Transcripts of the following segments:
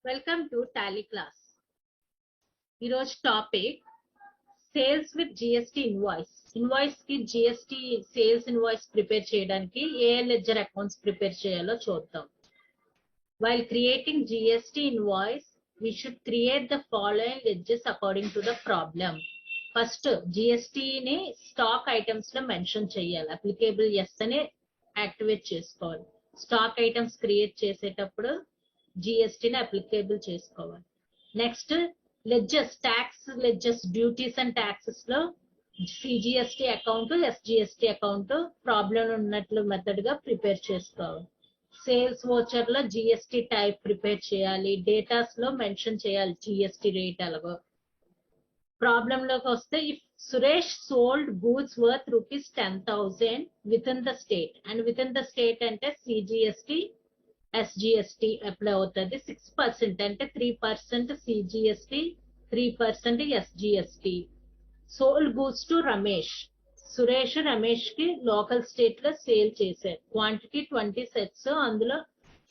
Welcome to Tally class. ఈరోజు topic sales with GST invoice కి GST sales invoice prepare చేయడానికి ఏ ledger accounts prepare చేయాలో చూద్దాం. While creating GST invoice, we should create the following ledgers according to the problem. First, GST ని stock items లో mention చేయాలి. Applicable yes అని activate చేసుకోవాలి. Stock items create చేసేటప్పుడు GST ని అప్లికేబుల్ చేసుకోవాలి. Next ledgers, tax ledgers, duties and taxes లో CGST account, SGST account problem ఉన్నట్లు మెథడ్ గా ప్రిపేర్ చేసుకోవాలి. సేల్స్ వోచర్ లో GST టైప్ ప్రిపేర్ చేయాలి. డేటాస్ లో మెన్షన్ చేయాలి GST రేట్ అలాగో. ప్రాబ్లం లోకి వస్తే if Suresh sold goods worth ₹10,000 with in the state, and with in the state అంటే CGST SGST అప్లై అవుతుంది. 6% అంటే 3% CGST, 3% SGST. Sold goods to Ramesh, Suresh Ramesh కి లోకల్ స్టేట్ లో సేల్ చేశారు. క్వాంటిటీ 20 సెట్స్, అందులో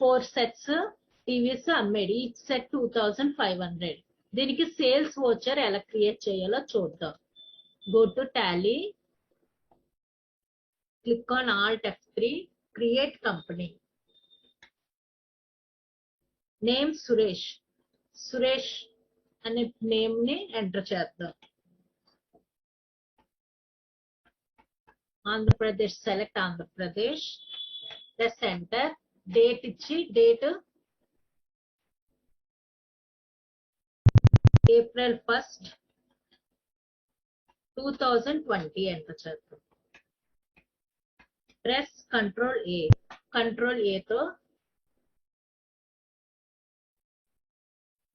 4 సెట్స్ టీవీస్ అమ్మేడు. Each set 2,500. దీనికి సేల్స్ వోచర్ ఎలా క్రియేట్ చేయాలో చూద్దాం. Go to Tally, click on Alt F3, create company. Name Suresh, Suresh అనే నేమ్ ని ఎంటర్ చేద్దాం. Andhra Pradesh, select Andhra Pradesh, press enter. Date ఇచ్చి డేట్ April 1st, 2020 ఎంటర్ చేద్దాం. ప్రెస్ కంట్రోల్ ఏ తో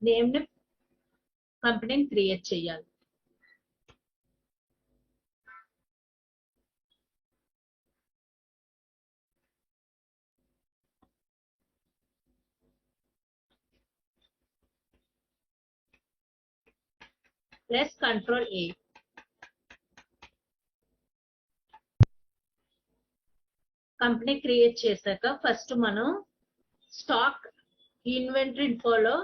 నేమ్ ని కంపెనీని క్రియేట్ చేయాలి. Press control A. Company create చేశాక ఫస్ట్ మనం స్టాక్ ఇన్వెంటరీ ఇన్ఫోలో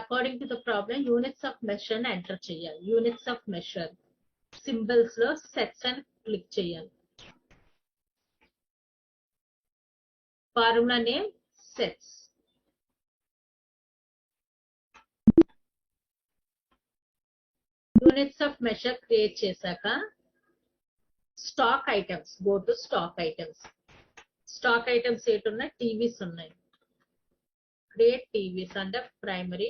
according to the problem units of measure enter చేయాలి. యూనిట్స్ ఆఫ్ మెషర్ సింబల్స్ లో సెట్స్ అని క్లిక్ చేయాలి. Formula name sets. Units of measure create చేశాక stock items, go to stock items. Stock items ఏటున్నాయి? TVs ఉన్నాయి. Create TVs under primary.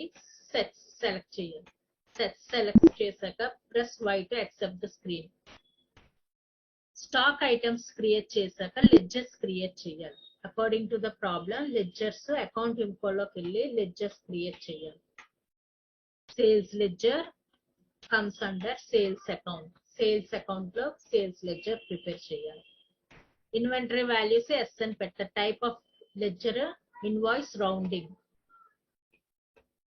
Sets select చేయాలి. Sets select చేశాక press Y to accept the screen. Stock items create చేశాక ledgers create చేయాలి. According to the problem ledgers account ఇన్ఫోలోకి వెళ్ళి ledgers create చేయాలి. Sales ledger comes under sales account. Sales account లో sales ledger prepare చేయాలి. Inventory values yes అని పెట్టాలి. Type of ledger invoice rounding,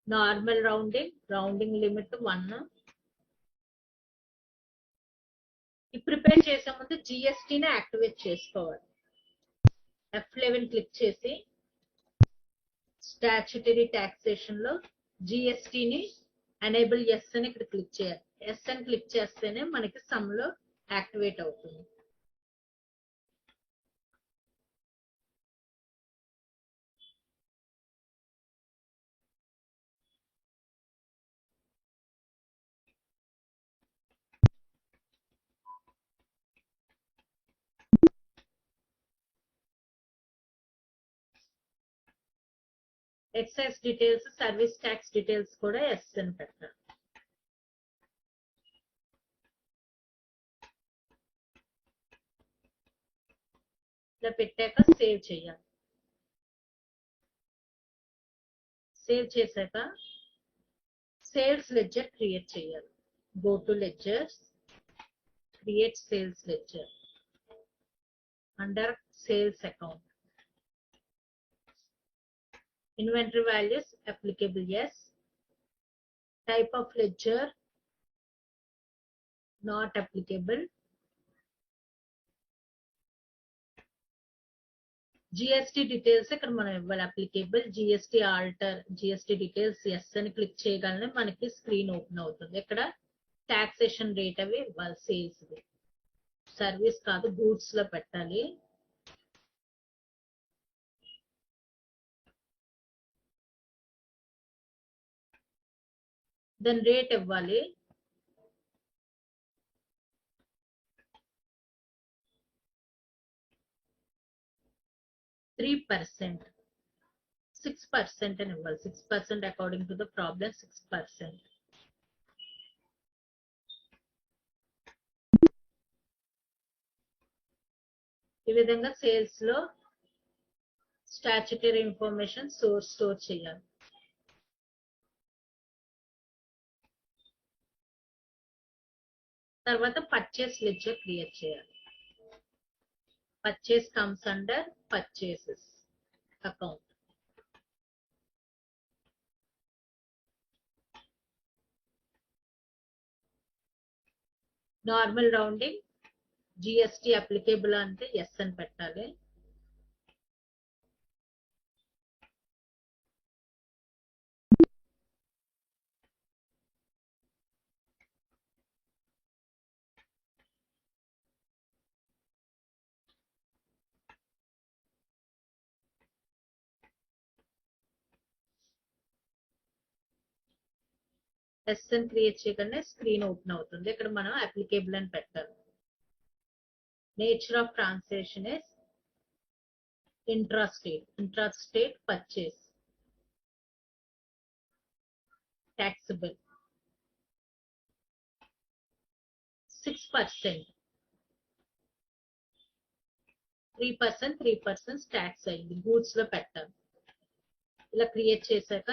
normal rounding limit 1. ఈ prepare చేసే ముందు GST ని యాక్టివేట్ చేసుకోవాలి. F11 క్లిక్ చేసి స్టాట్యుటరీ టాక్సేషన్ లో GST ని ఎనేబుల్ ఎస్ అని ఇక్కడ క్లిక్ చేయాలి. ఎస్ అని క్లిక్ చేస్తేనే మనకి సమ్ లో యాక్టివేట్ అవుతుంది. Excise details, service tax details కూడా ఎస్ అని పెట్టాలి. ఇలా పెట్టాక సేవ్ చేయాలి. సేవ్ చేశాక సేల్స్ లెడ్జర్ క్రియేట్ చేయాలి. Go to ledgers, create sales ledger under sales account. Inventory values applicable yes. Type of ledger not applicable. GST details ఇక్కడ మనం ఇవ్వాలి applicable GST alter GST details yes అని click చేయగానే మనకి screen open అవుతుంది. ఇక్కడ taxation rate అవి ఇవ్వాలి. సేల్స్ సర్వీస్ కాదు గూడ్స్ లో పెట్టాలి. దాని రేట్ ఇవ్వాలి. %3 6% అని ఇవ్వాలి. 6% అకార్డింగ్ టు ద ప్రాబ్లం 6%. ఈ విధంగా సేల్స్ లో స్టాట్యుటరీ ఇన్ఫర్మేషన్ స్టోర్ చేయాలి. తర్వాత పర్చేస్ లెడ్జర్ క్రియేట్ చేయాలి. Purchase comes under purchases account. Normal rounding GST applicable అంటే ఎస్ అని పెట్టాలి. ఎస్ అని క్రియేట్ చేయగానే స్క్రీన్ ఓపెన్ అవుతుంది. ఇక్కడ మనం అప్లికేబుల్ అని పెట్టాలి. Nature of transaction is intrastate purchase. taxable 6%. 3% tax అయింది. గూడ్స్ లో పెట్టాలి. ఇలా క్రియేట్ చేశాక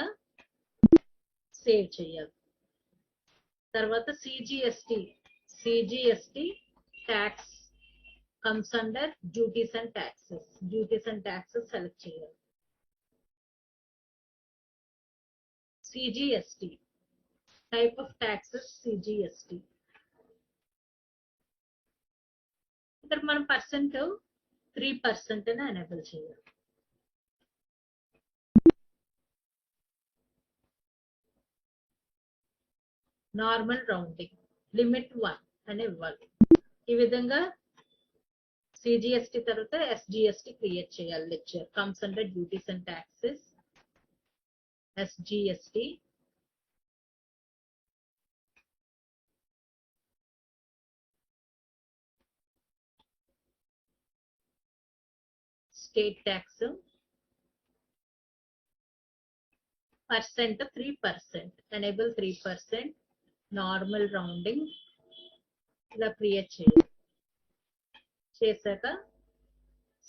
సేవ్ చేయాలి. తర్వాత CGST tax comes under duties and taxes select చేయాలి. CGST type of taxes CGST. ఇక్కడ మనం 3% అని ఎనేబుల్ చేయాలి. నార్మల్ రౌండింగ్ లిమిట్ 1 అని ఇవ్వాలి. ఈ విధంగా సిజిఎస్టి తర్వాత ఎస్జిఎస్టి క్రియేట్ చేయాలి. Ledger comes under duties and taxes SGST. State tax % 3%. Enable 3%. Normal rounding ఇలా క్రియేట్ చేయాలి. చేశాక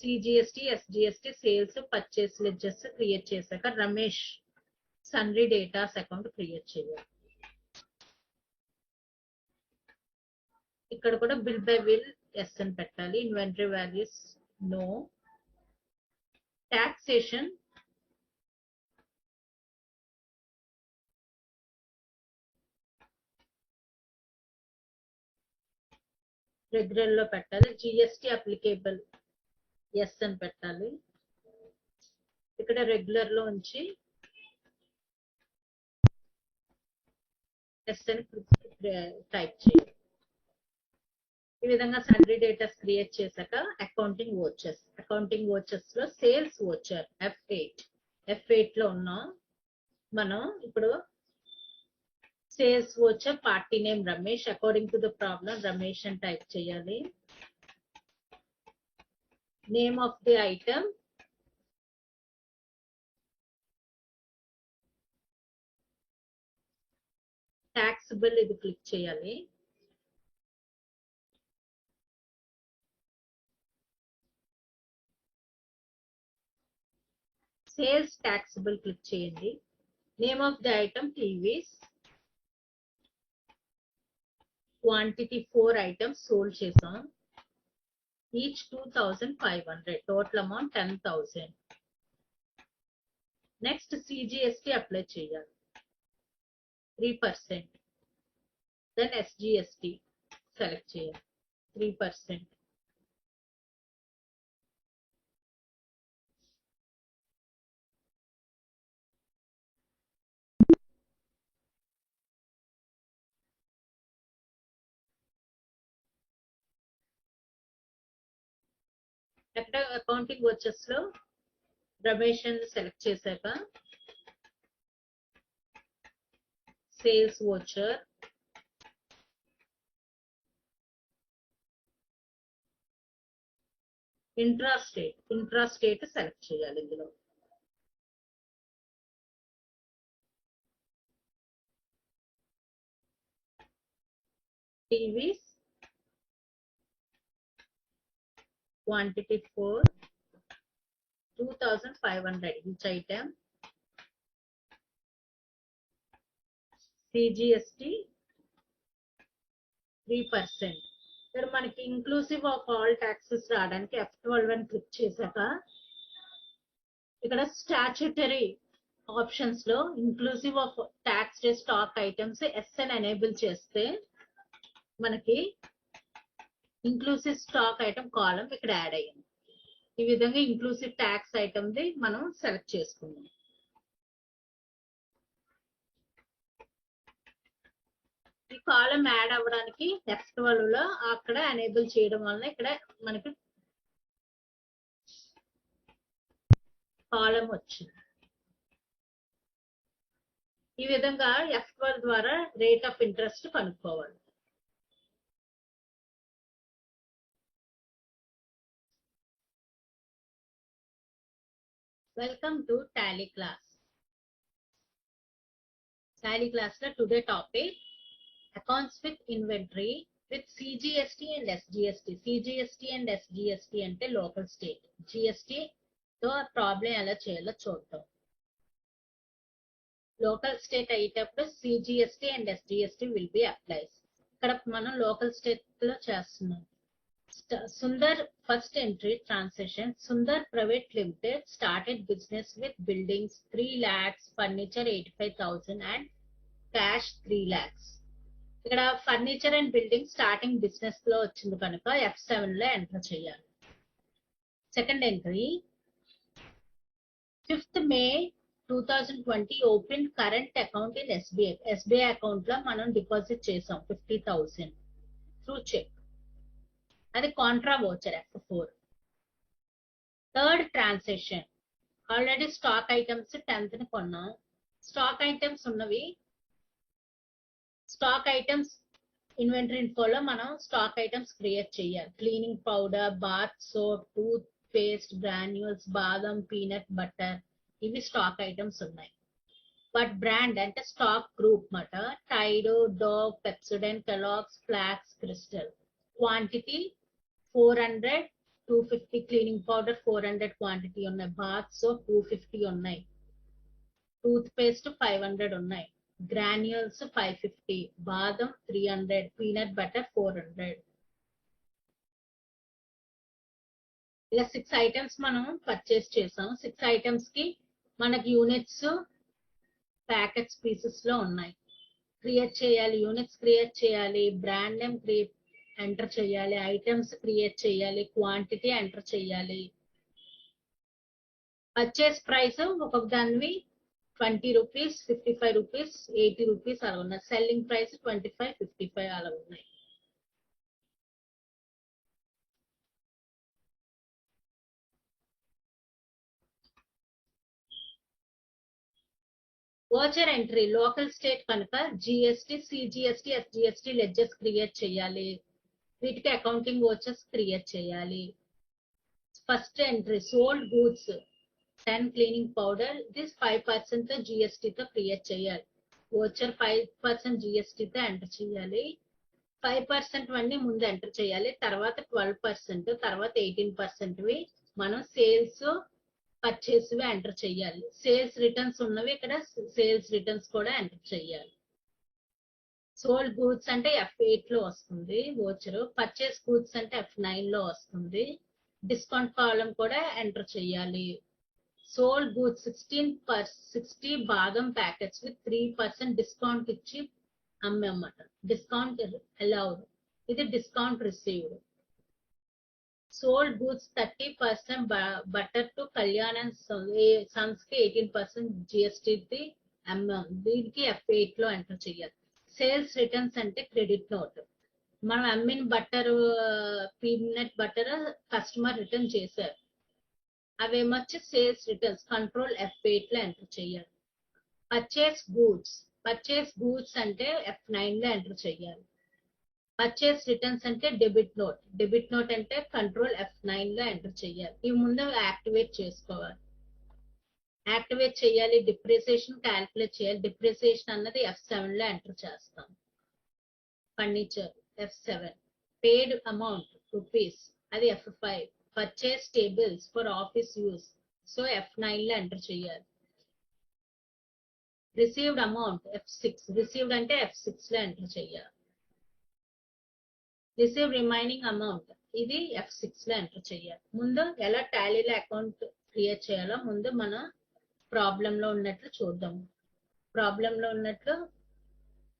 CGST SGST sales purchase ledgers create చేశాక Ramesh sundry debtors account create చేయాలి. ఇక్కడ కూడా బిల్ బై బిల్ ఎస్ అని పెట్టాలి. Inventory values no. Taxation regular లో పెట్టాలి. జిఎస్టి అప్లికేబుల్ ఎస్ అని పెట్టాలి. ఇక్కడ రెగ్యులర్ లో ఉంచి ఎస్ అని టైప్ చేయాలి. ఈ విధంగా సన్రీ డేటాస్ క్రియేట్ చేశాక అకౌంటింగ్ వోచర్స్ లో సేల్స్ వోచర్ F8 లో ఉన్నాం. మనం ఇప్పుడు sales voucher party name Ramesh according to the problem Ramesh అని టైప్ చేయాలి. Name of the item taxable ఇది క్లిక్ చేయాలి. సేల్స్ taxable క్లిక్ చేయండి. Name of the item TVs. Quantity 4 items sold చేసాం. Each 2500. Total amount 10,000. Next CGST apply చేయాలి 3%. Then SGST select చేయాలి 3%. ఎక్కడ accounting వచ్చెస్ లో రమేష్ అని సెలెక్ట్ చేశాక సేల్స్ వోచర్, ఇంట్రాస్టేట్ సెలెక్ట్ చేయాలి. ఇందులో TVs quantity for 2500 each item, CGST 3%. ఇక్కడ మనకి ఇంక్లూసివ్ ఆఫ్ ఆల్ టాక్సెస్ రావడానికి F12 అని క్లిక్ చేశాక ఇక్కడ స్టాట్యూటరీ ఆప్షన్స్ లో inclusive of tax stock items yes అని ఎనేబుల్ చేస్తే మనకి ఇంక్లూసివ్ స్టాక్ ఐటమ్ కాలం ఇక్కడ యాడ్ అయ్యింది. ఈ విధంగా ఇంక్లూసివ్ ట్యాక్స్ ఐటమ్ ది మనం సెలెక్ట్ చేసుకున్నాం. ఈ కాలం యాడ్ అవ్వడానికి F12 లో అక్కడ ఎనేబుల్ చేయడం వల్ల ఇక్కడ మనకి కాలం వచ్చింది. ఈ విధంగా F12 ద్వారా రేట్ ఆఫ్ ఇంట్రెస్ట్ కనుక్కోవాలి. Welcome to Tally class. Tally class లో today topic accounts with inventory with CGST and SGST. CGST and SGST అంటే లోకల్ స్టేట్, GST తో ప్రాబ్లం ఎలా చేయాలో చూద్దాం. లోకల్ స్టేట్ అయ్యేటప్పుడు CGST and SGST will be applies. ఇక్కడ మనం లోకల్ స్టేట్ లో చేస్తున్నాం. Sundar first entry transaction. Sundar Private Limited started business with buildings 3 lakhs, furniture 85,000 and cash 3 lakhs. ఇక్కడ furniture and building starting business లో వచ్చింది కనుక F7 లో ఎంటర్ చేయాలి. Second entry 5th May 2020 open current account in SBI. SBI account లో మనం deposit చేసాం 50,000 through cheque. అది contra voucher F4. Third transaction already stock items 10th ని కొన్నాం. స్టాక్ ఐటమ్స్ ఉన్నవి స్టాక్ ఐటమ్స్ ఇన్వెంటరీ ఇన్ఫోలో మనం స్టాక్ ఐటమ్స్ క్రియేట్ చేయాలి. Cleaning powder, bath soap, toothpaste, granules, బాదం, పీనట్ బటర్, ఇవి స్టాక్ ఐటమ్స్ ఉన్నాయి. బట్ బ్రాండ్ అంటే స్టాక్ గ్రూప్ మాట Tide, Dove, Pepsodent, Kellogg's, flakes, crystal. Quantity 400, 250 cleaning powder 400 quantity ఉన్నాయి. Bath soap 250 ఉన్నాయి. టూత్ పేస్ట్ 500 ఉన్నాయి. Granules 550, బాదం 300, పీనట్ బటర్ 400. ఇలా 6 ఐటమ్స్ మనం పర్చేస్ చేసాం. 6 ఐటమ్స్ కి మనకి యూనిట్స్ ప్యాకెట్స్ పీసెస్ లో ఉన్నాయి. క్రియేట్ చేయాలి, యూనిట్స్ క్రియేట్ చేయాలి, బ్రాండ్ నేమ్ ఎంటర్ చేయాలి, ఐటమ్స్ క్రియేట్ చేయాలి, క్వాంటిటీ ఎంటర్ చేయాలి. పర్చేస్ ప్రైస్ ఒక్కొక్క దానివి 20 రూపీస్, 55 రూపీస్, 80 రూపీస్ అలా ఉన్నాయి. సెల్లింగ్ ప్రైస్ 25, 55 అలా ఉన్నాయి. వోచర్ ఎంట్రీ లోకల్ స్టేట్ కనుక GST, CGST, SGST ledgers create చేయాలి. వీటికి అకౌంటింగ్ వోచర్స్ క్రియేట్ చేయాలి. First entry sold goods 10 cleaning powder, this 5% తో GST తో క్రియేట్ చేయాలి. వోచర్ 5% GST తో ఎంటర్ చేయాలి. 5% అన్ని ముందు ఎంటర్ చేయాలి. తర్వాత 12%, తర్వాత 18% మనం సేల్స్ పర్చేస్ ఎంటర్ చేయాలి. సేల్స్ రిటర్న్స్ ఉన్నవి ఇక్కడ సేల్స్ రిటర్న్స్ కూడా ఎంటర్ చేయాలి. సోల్డ్ గూడ్స్ అంటే F8 లో వస్తుంది వోచర్. పర్చేస్ గూడ్స్ అంటే F9 లో వస్తుంది. డిస్కౌంట్ కాలం కూడా ఎంటర్ చేయాలి. సోల్డ్ గూడ్స్ 60 బాదం ప్యాకెట్స్ విత్ 3% డిస్కౌంట్ ఇచ్చి అమ్మమాట. డిస్కౌంట్ అలౌడ్, ఇది discount received. Sold goods 30% butter to Kalyan and Sons కి 18% GST అమ్మాం. దీనికి F8 లో ఎంటర్ చేయాలి. సేల్స్ రిటర్న్స్ అంటే క్రెడిట్ నోట్. మనం అమ్మిన butter, peanut butter customer return చేశారు. అవేమొచ్చి సేల్స్ రిటర్న్స్ కంట్రోల్ F8 లో ఎంటర్ చేయాలి. పర్చేస్ గూడ్స్ అంటే F9 లో ఎంటర్ చేయాలి. పర్చేస్ రిటర్న్స్ అంటే డెబిట్ నోట్ అంటే కంట్రోల్ F9 లో ఎంటర్ చేయాలి. ఇవి ముందు యాక్టివేట్ చేసుకోవాలి. యాక్టివేట్ చేయాలి. డిప్రిసియేషన్ క్యాల్కులేట్ చేయాలి. డిప్రిసియేషన్ అన్నది F7 లో ఎంటర్ చేస్తాం. ఫర్నిచర్ F7, పేడ్ అమౌంట్ రూపీస్ అది F5, purchase tables for office use so F9 లో ఎంటర్ చేయాలి. రిసీవ్డ్ అమౌంట్ F6, రిసీవ్డ్ అంటే F6 లో ఎంటర్ చేయాలి. రిసీవ్ రిమైనింగ్ అమౌంట్ ఇది F6 లో ఎంటర్ చేయాలి. ముందు ఎలా టాలీలో అకౌంట్ క్రియేట్ చేయాలో ముందు మన ప్రాబ్లం లో ఉన్నట్లు చూద్దాం. ప్రాబ్లం లో ఉన్నట్లు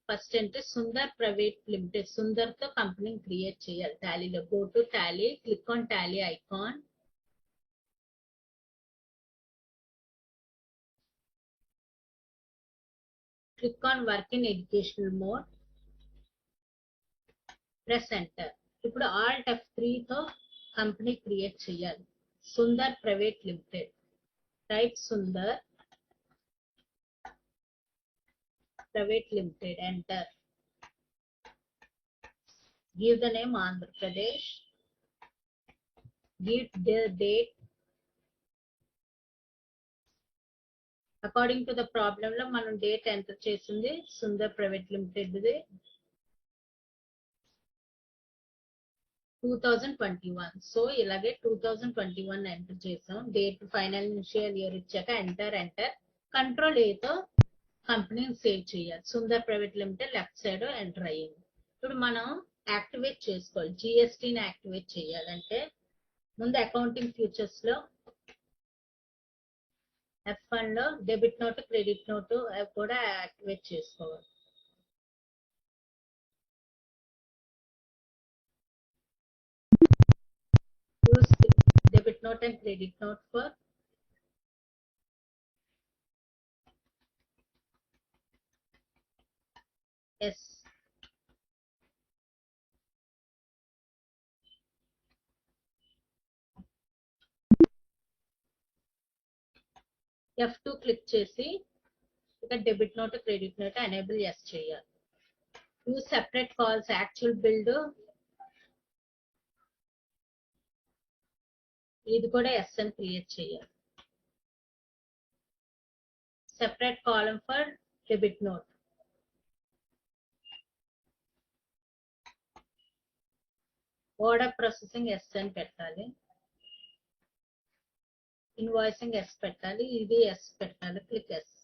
ఫస్ట్ అంటే సుందర్ ప్రైవేట్ లిమిటెడ్, సుందర్ తో కంపెనీ క్రియేట్ చేయాలి. టాలీలో go to Tally, click on Tally icon. Click on work in educational mode, press enter. ఇప్పుడు ఆల్ట్ F3 తో కంపెనీ క్రియేట్ చేయాలి. Sundar private limited, type Sundar private limited, enter. Give the name Andhra Pradesh, give the date. According to the problem లో మనం date enter చేసింది Sundar private limited the 2021. So ఇలాగే 2021 enter చేసాం. Date financial year ఇచ్చాక enter. Control A తో కంపెనీని save చేయాలి. Sundar private limited left side enter అయ్యింది. ఇప్పుడు మనం యాక్టివేట్ చేసుకోవాలి. జిఎస్టీని యాక్టివేట్ చేయాలంటే ముందు అకౌంటింగ్ ఫ్యూచర్స్ లో F1 లో డెబిట్ నోట్, క్రెడిట్ నోట్ కూడా యాక్టివేట్ చేసుకోవాలి. Use debit note and credit note for S. F2 click చేసి ఇక్కడ debit note, credit note enable yes చేయాలి. Use separate calls actual billed, ఇది కూడా ఎస్ అని క్రియేట్ చేయాలి. Separate column for debit note, order processing yes అని పెట్టాలి. Invoicing yes పెట్టాలి. ఇది ఎస్ పెట్టాలి. Click yes.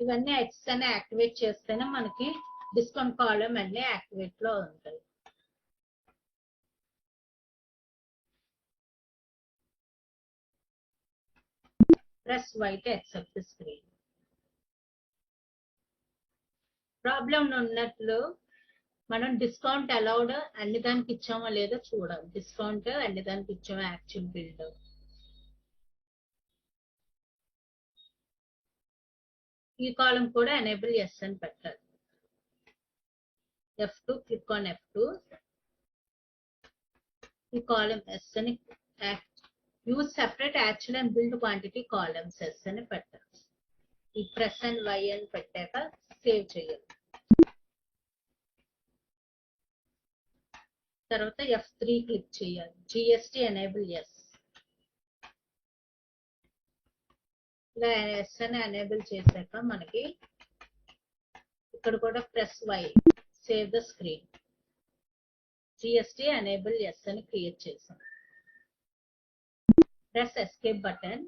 ఇవన్నీ ఎక్స్ అని యాక్టివేట్ చేస్తేనే మనకి డిస్కౌంట్ కాలం అన్ని యాక్టివేట్ లో ఉంటాయి. Press Y to accept the screen. Problem ఉన్నట్లు మనం డిస్కౌంట్ అలౌడ్ అన్ని దానికి ఇచ్చామో లేదో చూడాలి. డిస్కౌంట్ అన్ని దానికి ఇచ్చామో యాక్చువల్ బిల్డ్. ఈ కాలం కూడా ఎనేబుల్ ఎస్ అని పెట్టాలి. F2 click on F2. ఈ కాలం ఎస్ అని use separate actual and billed quantity columns yes అని పెట్టాలి. ఈ ప్రెస్ అండ్ Y అని పెట్టాక సేవ్ చేయాలి. తర్వాత F3 క్లిక్ చేయాలి. GST enable yes. ఇలా ఎస్ అని ఎనేబుల్ చేశాక మనకి ఇక్కడ కూడా press Y, save the screen. GST enable yes అని క్రియేట్ చేసాం. Press escape button.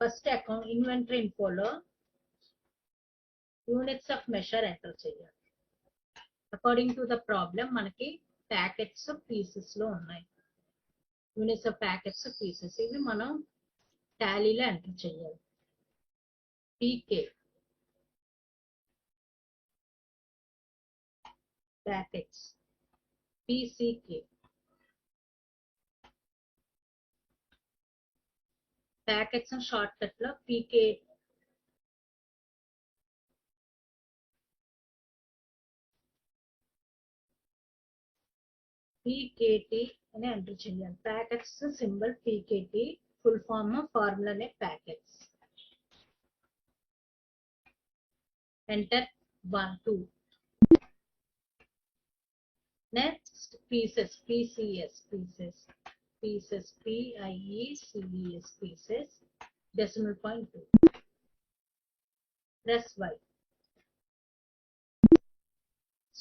First account inventory ఇన్ఫోలో యూనిట్స్ ఆఫ్ మెషర్ ఎంటర్ చేయాలి. అకార్డింగ్ టు ద ప్రాబ్లం మనకి ప్యాకెట్స్ పీసెస్ లో ఉన్నాయి. యూనిట్స్ ఆఫ్ ప్యాకెట్స్ పీసెస్ ఇవి మనం టాలీలో ఎంటర్ చేయాలి. PK packets, PCK packets shortcut లో పీకే పీకేటీ అని ఎంటర్ చేయాలి. Packets symbol PKT, full form ఫార్ములానే packets. Enter 1 2. Next pieces, PCS pieces, pieces PIECES pieces, decimal point 2. Press Y.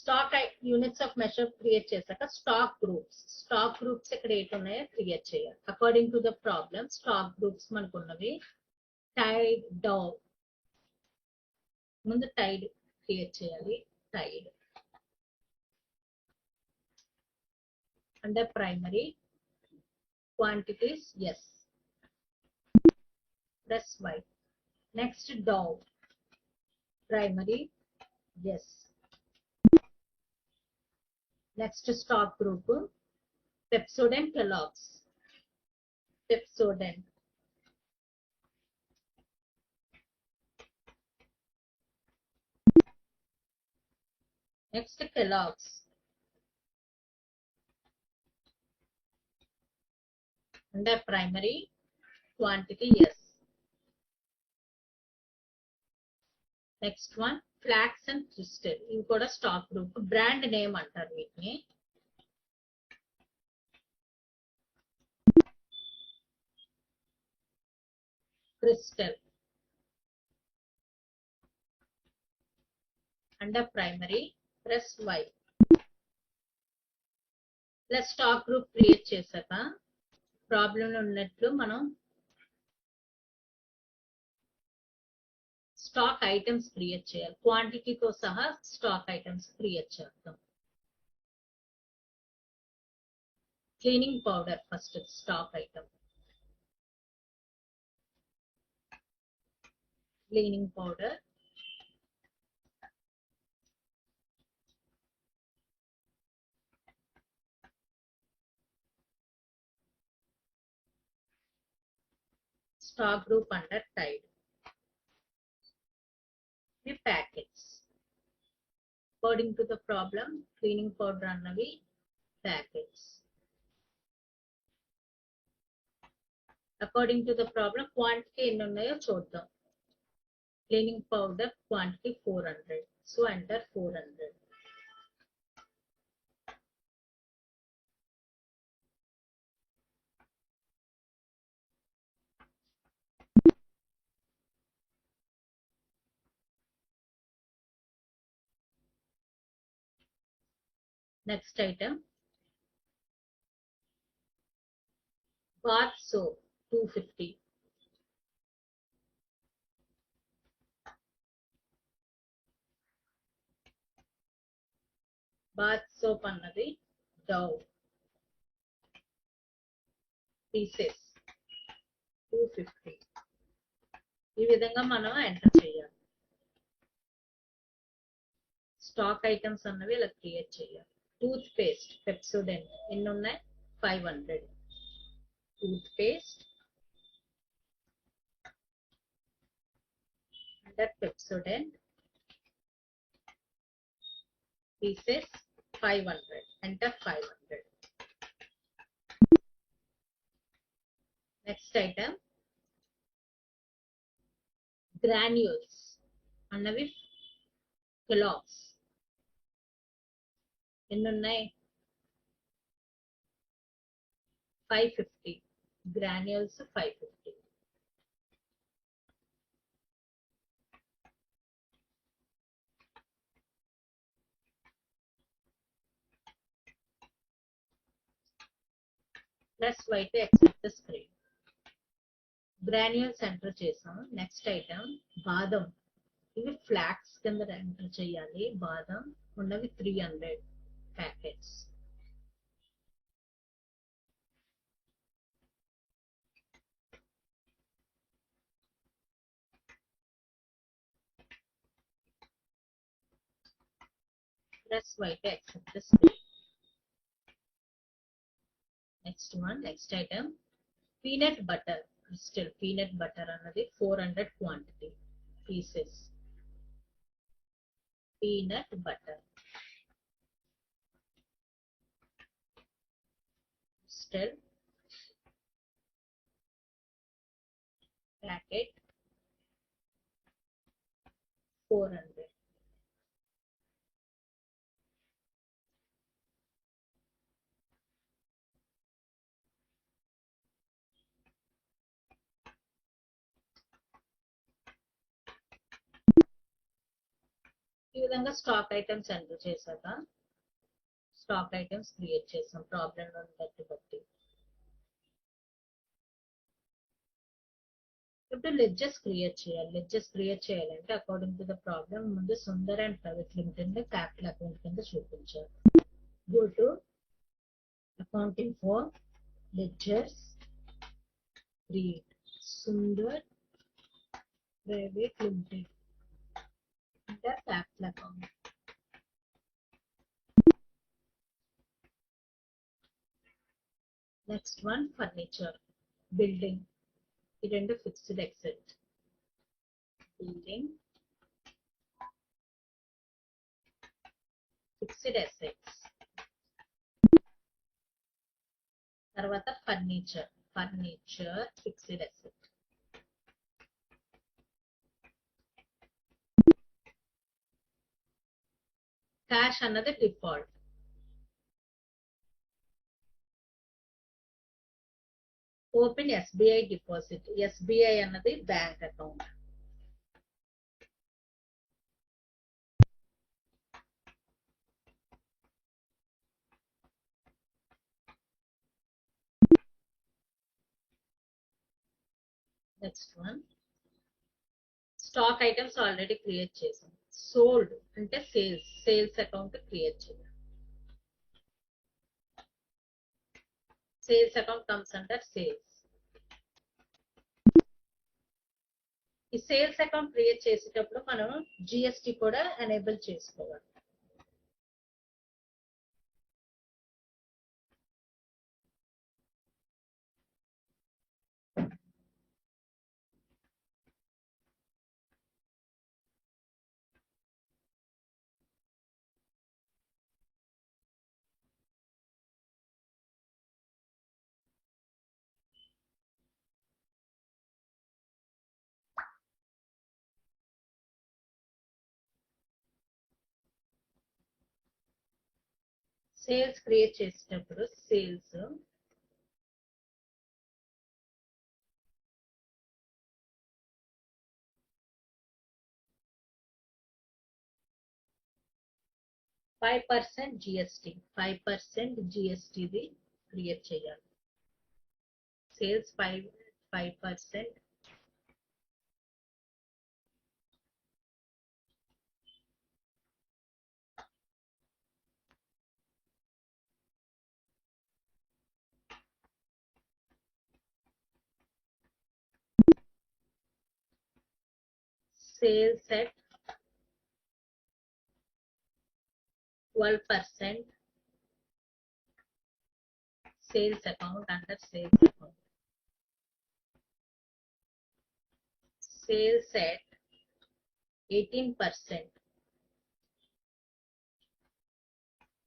Stock units of measure create చేశాక stock groups ఇక్కడ ఏంటి ఉన్నాయో create చేయాలి. According to the problem stock groups మనకు ఉన్నవి Tide, Dove. ముందు Tide create చేయాలి. Tide under primary quantities yes, press Y. Next డౌ primary yes. Next stock group Pepsodent Kellogg's, Pepsodent. Next Kellogg's. Under primary quantity yes. Next one Flax and Crystal. You got a stock group. Brand name antar veetni. Crystal. Under primary press Y. Plus stock group create chesaka problem ఉన్నట్లు మనం stock items create చేయాలి. క్వాంటిటీతో సహా stock items create చేద్దాం. Cleaning powder first stock item. Cleaning powder stock group under Tide. Packets. According to the problem, cleaning powder అన్నవి packets. According to the problem, quantity ఎన్ని ఉన్నాయో చూద్దాం. Cleaning powder quantity 400. So enter 400. Next item bath soap 250. Bath soap అన్నది Dove pieces 250. ఈ విధంగా మనం enter చేయాలి. Stock items అన్నవి ఇలా క్రియేట్ చేయాలి. టూత్ పేస్ట్ Pepsodent ఎన్ని ఉన్నాయి 500. Toothpaste under Pepsodent pieces 500. Enter 500. Next item granules అన్నవి Kellogg's ఎన్ని ఉన్నాయి 550. Granules 550. Press Y to accept the screen. Granules enter చేసాం. నెక్స్ట్ ఐటమ్ బాదం. ఇవి ఫ్లాక్స్ కింద ఎంటర్ చేయాలి. బాదం ఉన్నవి 300 packets. Press Y to accept the screen. Next item peanut butter crystal. Peanut butter అన్నది 400 quantity pieces. Peanut butter postal packet 400. ఈ విధంగా స్టాక్ ఐటమ్స్ ఎంటర్ చేశాక స్టాక్ ఐటమ్స్ క్రియేట్ చేసాం ప్రాబ్లం బట్టి. ఇప్పుడు లెడ్జెస్ క్రియేట్ చేయాలి. లెడ్జెస్ క్రియేట్ చేయాలంటే according to the problem ముందు Sundar and private limited capital account కింద చూపించారు. Go to accounting for ledgers, create Sundar private limited under capital account. Next one, furniture, building. ఈ రెండు fixed asset. Building, fixed assets. తర్వాత furniture, furniture fixed asset. Cash అన్నది default. Open SBI deposit. SBI అన్నది bank account. Next one, stock items already create చేసాం. Sold అంటే sales, sales account create చేయాలి. Sales account comes under sales. ఈ sales account create చేసేటప్పుడు మనం GST కూడా enable చేసుకోవాలి. సేల్స్ క్రియేట్ చేసేటప్పుడు సేల్స్ %5 జిఎస్టి, 5% జిఎస్టిది క్రియేట్ చేయాలి. Sales 5%, sales at 12%, sales account under sales account. Sales at 18%.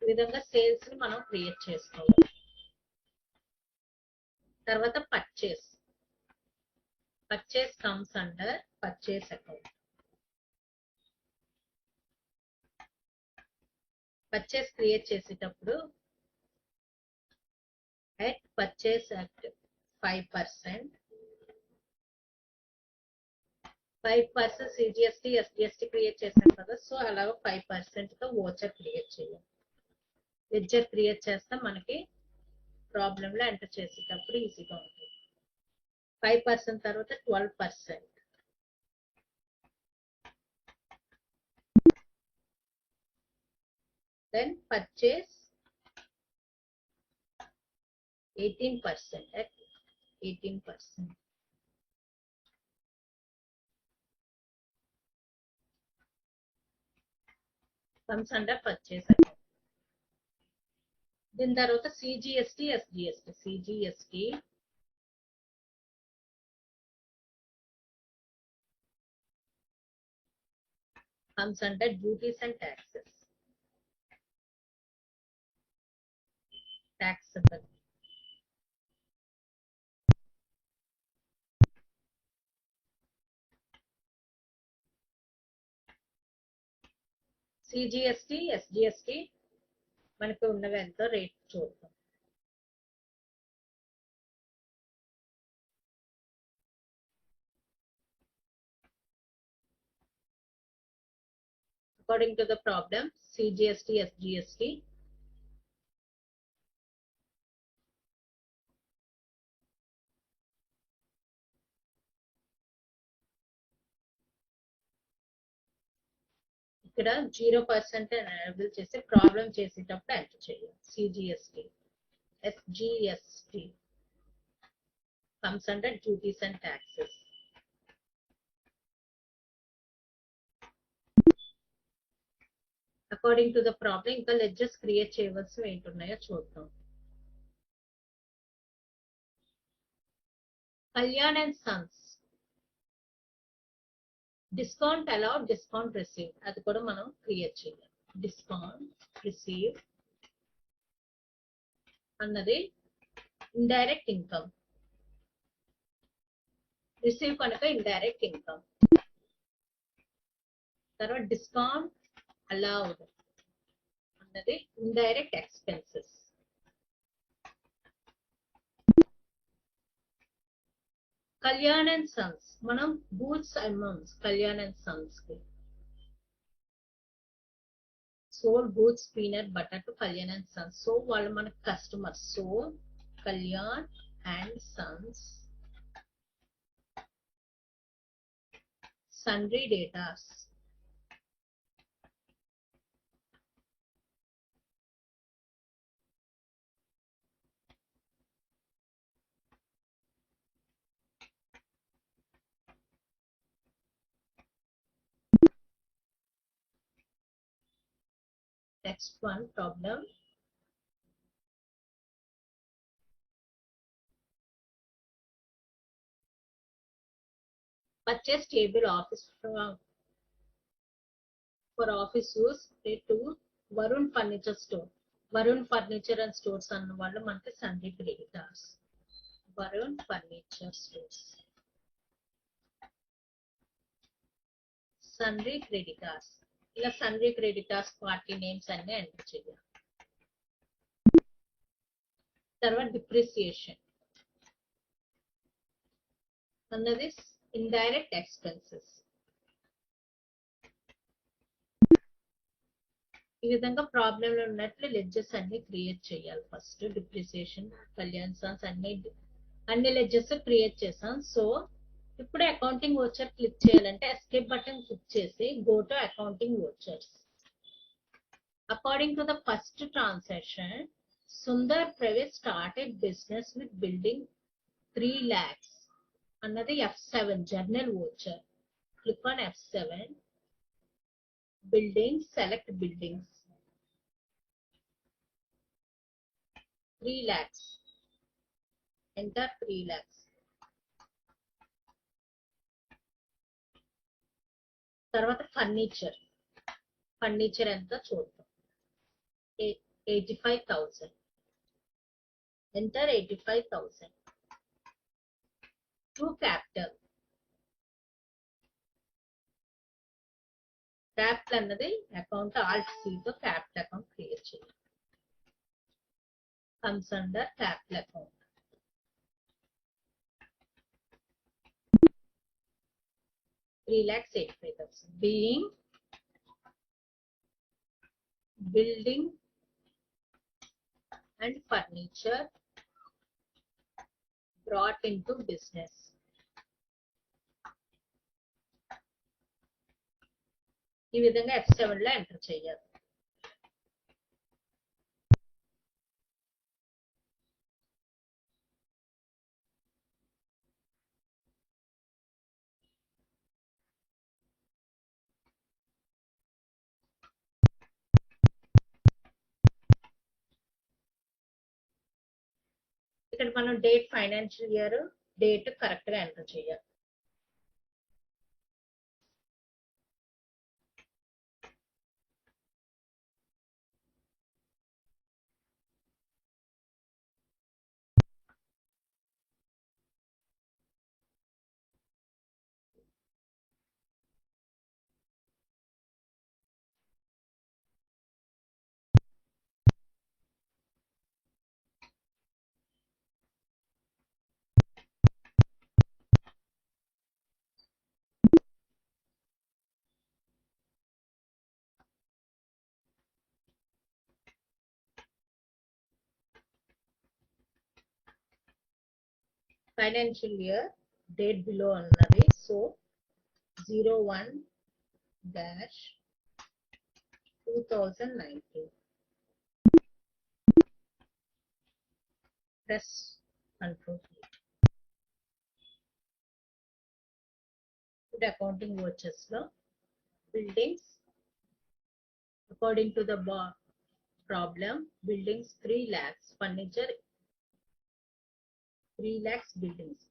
ఈ విధంగా సేల్స్ ని మనం క్రియేట్ చేసుకోవాలి. తర్వాత purchase, purchase comes under purchase account. Purchase create చేసేటప్పుడు at purchase at 5%, 5% CGST SGST create చేసాం కదా, సో అలాగ 5% తో ఓచర్ క్రియేట్ చేయాలి. లెడ్జర్ క్రియేట్ చేస్తే మనకి ప్రాబ్లమ్ లో ఎంటర్ చేసేటప్పుడు ఈజీగా ఉంటుంది. 5% తర్వాత 12%, then purchase 18% at 18%. comes under purchase account. దీని తర్వాత CGST SGST, CGST comes under duties and taxes. Taxable. CGST SGST మనకు ఉన్నవి ఎంతో రేట్ చూద్దాం. According to the problem, CGST, SGST. ఇక్కడ 0% ఎనేబుల్ చేసి ప్రాబ్లం చేసేటప్పుడు ఎంటర్ చేయాలి. CGST SGST comes under duties and taxes. According to the problem, ఇంకా ledgers create చేయవలసినవి ఏంటున్నాయో చూద్దాం. Kalyan and Sons discount allowed, discount receive, అది కూడా మనం క్రియేట్ చేయాలి. డిస్కౌంట్ రిసీవ్ అన్నది ఇండైరెక్ట్ ఇన్కమ్, రిసీవ్ కనుక ఇండైరెక్ట్ ఇన్కమ్. తర్వాత డిస్కౌంట్ అలౌడ్ అన్నది indirect expenses. Kalyan and Sons మనం goods amounts Kalyan and Sons కి sold goods peanut butter to Kalyan and Sons. So వాళ్ళు మనకు customers. So Kalyan and Sons sundry datas. Next one problem. Purchase table office for office use to Varun Furniture Store. Varun Furniture and Stores అన్న వాళ్ళు మనకి sundry creditors. Varun Furniture Stores. Sundry creditors. ఇలా sundry creditors party names అన్ని enter చేయాలి. తర్వాత depreciation అన్నది indirect expenses. ఈ విధంగా ప్రాబ్లం లో ఉన్నట్లు లెడ్జెస్ అన్ని క్రియేట్ చేయాలి. ఫస్ట్ డిప్రిసియేషన్, కళ్యాణ్ సన్స్ అన్ని లెడ్జెస్ క్రియేట్ చేసాం. సో ఇప్పుడు అకౌంటింగ్ వోచర్ క్లిక్ చేయాలంటే ఎస్కేప్ బటన్ క్లిక్ చేసి go to accounting vouchers. According to the first transaction, Sundar private started business with building 3 lakhs అన్నది F7 journal voucher. Click on F7, buildings, select buildings. 3 lakhs. Enter 3 lakhs. తర్వాత furniture. Furniture ఎంత చూద్దాం. 85,000. Enter 85,000. To capital. Capital అన్నది account Alt C తో capital account create చేయాలి. Comes under capital account. $3,85,000. Being building and furniture brought into business. ఈ విధంగా F7 లో enter చేయాలి. ఇక్కడ మనం date, financial year, date correct గా ఎంటర్ చేయాలి. ఫైనాన్షియల్ ఇయర్ డేట్ బిలో అన్నది. So 01-2019 press control. ఇప్పుడు అకౌంటింగ్ వచ్చెస్ లో buildings according to the problem, buildings 3 lakhs, furniture 3 lakhs buildings.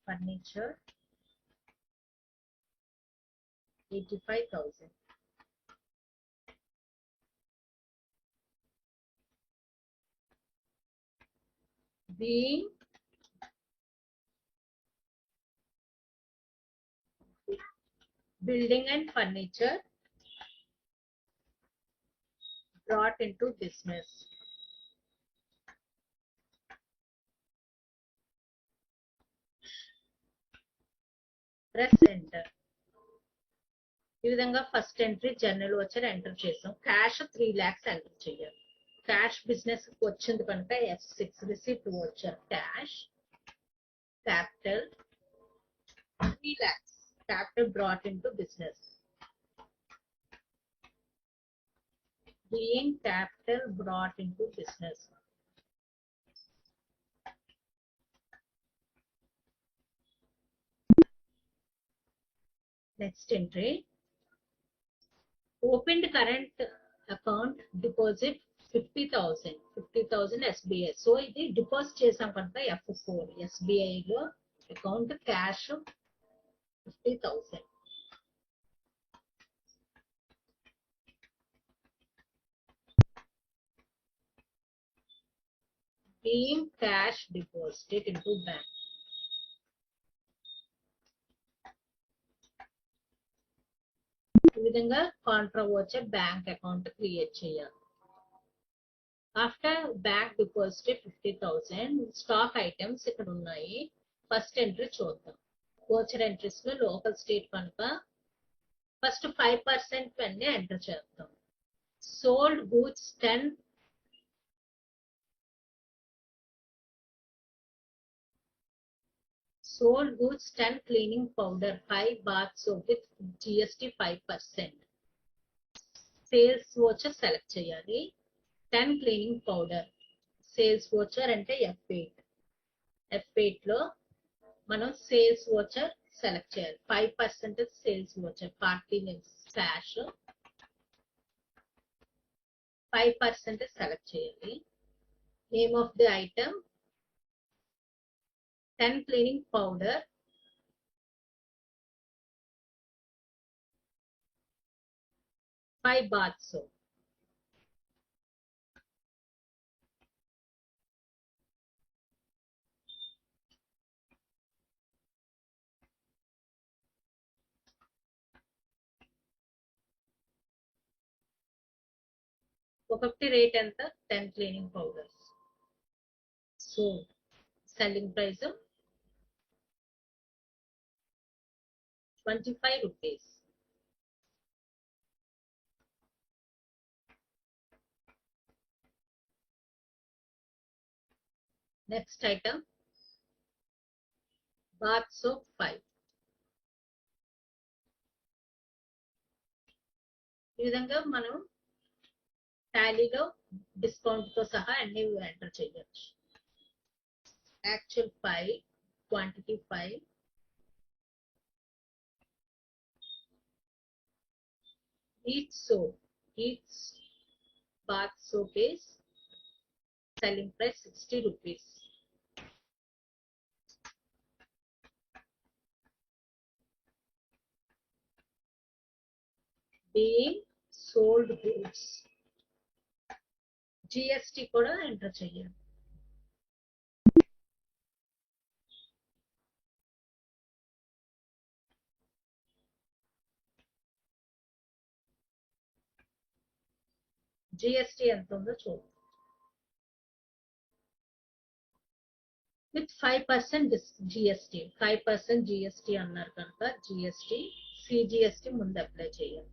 Furniture 85,000. Being building and furniture brought into business. Press enter. ఈ విధంగా first entry journal వచ్చారు enter చేసాం. Cash 3 lakhs enter చేయాలి. Cash business వచ్చింది కనుక F6 receipt వచ్చారు. Cash capital 3 lakhs capital brought into business. Being capital brought into business. Next entry. Opened current account deposit 50,000. 50,000 SBI. So ఇది deposit చేసాం కనుక F4. SBI లో account cash 50,000. Being cash deposited into bank. ఈ విధంగా Contra వచ్చే bank account create చేయాలి. After bank deposit 50,000 stock items ఇక్కడ ఉన్నాయి. ఫస్ట్ ఎంట్రీ చూద్దాం. వోచర్ ఎంట్రీస్ లో లోకల్ స్టేట్ కనుక ఫస్ట్ 5% అన్ని ఎంటర్ చేద్దాం. Sold goods 10. Sold goods 10 cleaning powder 5 bath soap with GST 5%. Sales voucher select చేయాలి. 10 క్లీనింగ్ పౌడర్ సేల్స్ వోచర్ అంటే F8. F8 లో మనం సేల్స్ వోచర్ సెలెక్ట్ చేయాలి. 5% sales voucher party means cash 5% select చేయాలి. Name of the item 10 cleaning powder 5 bath soap. ఒక్కొక్కటి rate ఎంత 10 cleaning powders. So selling price 25 rupees. Next item bath soap 5. ఈ విధంగా మనం టాలీలో డిస్కౌంట్ తో సహా అన్ని ఎంటర్ చేయొచ్చు. Actual 5, quantity 5. Each soap, each bath soap is selling price 60 rupees. Being sold goods. GST కూడా ఎంటర్ చేయాలి. GST ఎంత ఉందో చూద్దాం. విత్ 5% GST 5% GST అన్నారు కనుక GST CGST ముందు అప్లై చేయాలి.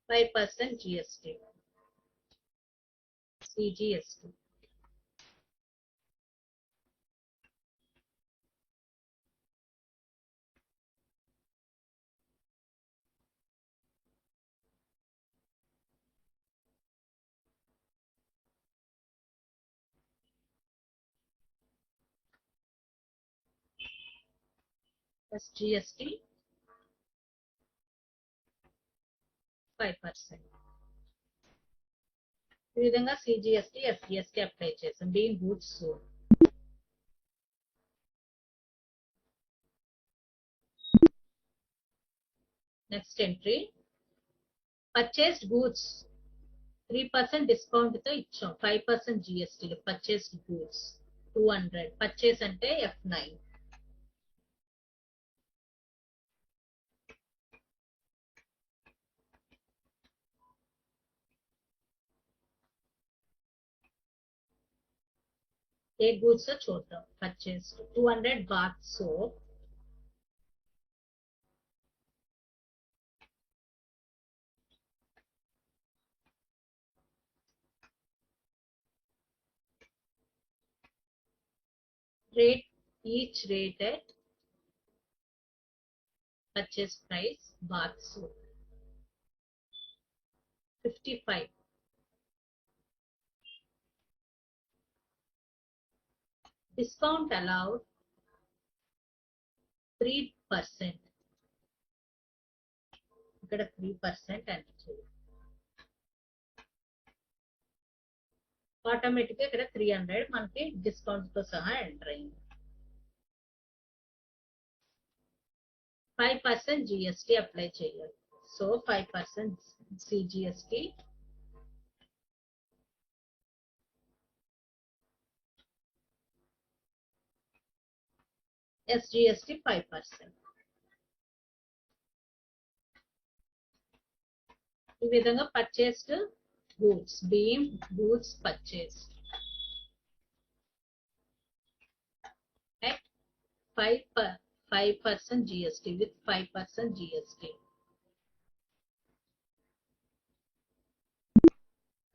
5% GST. CGST. Plus GST 5%. ఈ విధంగా CGST, SGST అప్లై చేసాం. Being goods sold. Next entry purchased goods 3% discount తో ఇచ్చాం. 5% GST లో పర్చేస్డ్ గూడ్స్ 200. పర్చేస్ అంటే F9. ఏ గూడ్స్ చూద్దాం. Purchased 200 bath soap, rate each rate at purchase price bath soap 55. Discount allowed 3%. ఇక్కడ 3% అంటే ఆటోమేటిక్ గా ఇక్కడ 300 మనకి డిస్కౌంట్ తో సహా ఎంటర్ అయింది. 5% GST అప్లై చేయాలి. So 5% CGST, SGST 5%. ఈ విధంగా purchased goods, beam goods purchase at 5% GST with 5% GST.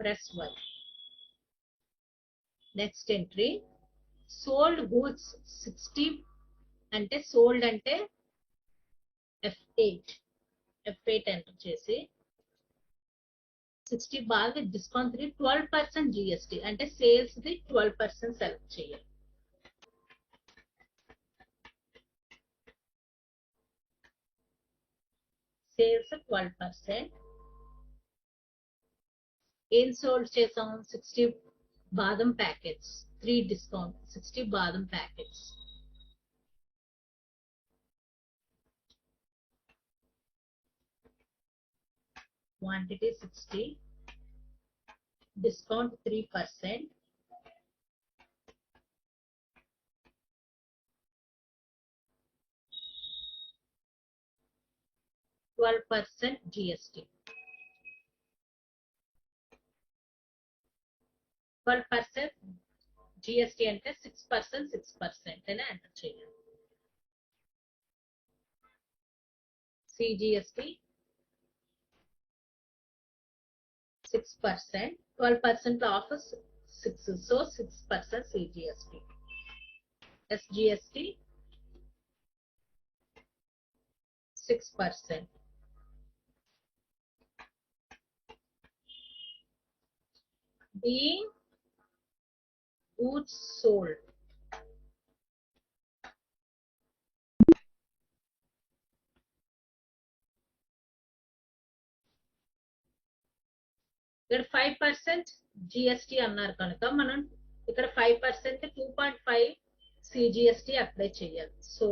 Press Y. Next entry sold goods 60 అంటే sold అంటే F8 ఎంటర్ చేసి 60 బాగా డిస్కౌంట్ 12% GST అంటే సేల్స్ ది 12% సెలెక్ట్ చేయాలి. సేల్స్ 12%. ఏం సోల్డ్ చేసాం? 60 బాదం ప్యాకెట్స్, 3 డిస్కౌంట్ 60 బాదం packets. Quantity 60, discount 3%. %12 GST. 12% GST అంటే 6% 6% అని ఎంటర్ చేయాలి. CGST 6%, 12% of 6, so 6% CGST. SGST 6%. Being goods sold ఇక్కడ 5% GST అన్నారు కనుక మనం ఇక్కడ 5% 2.5 CGST అప్లై చేయాలి. So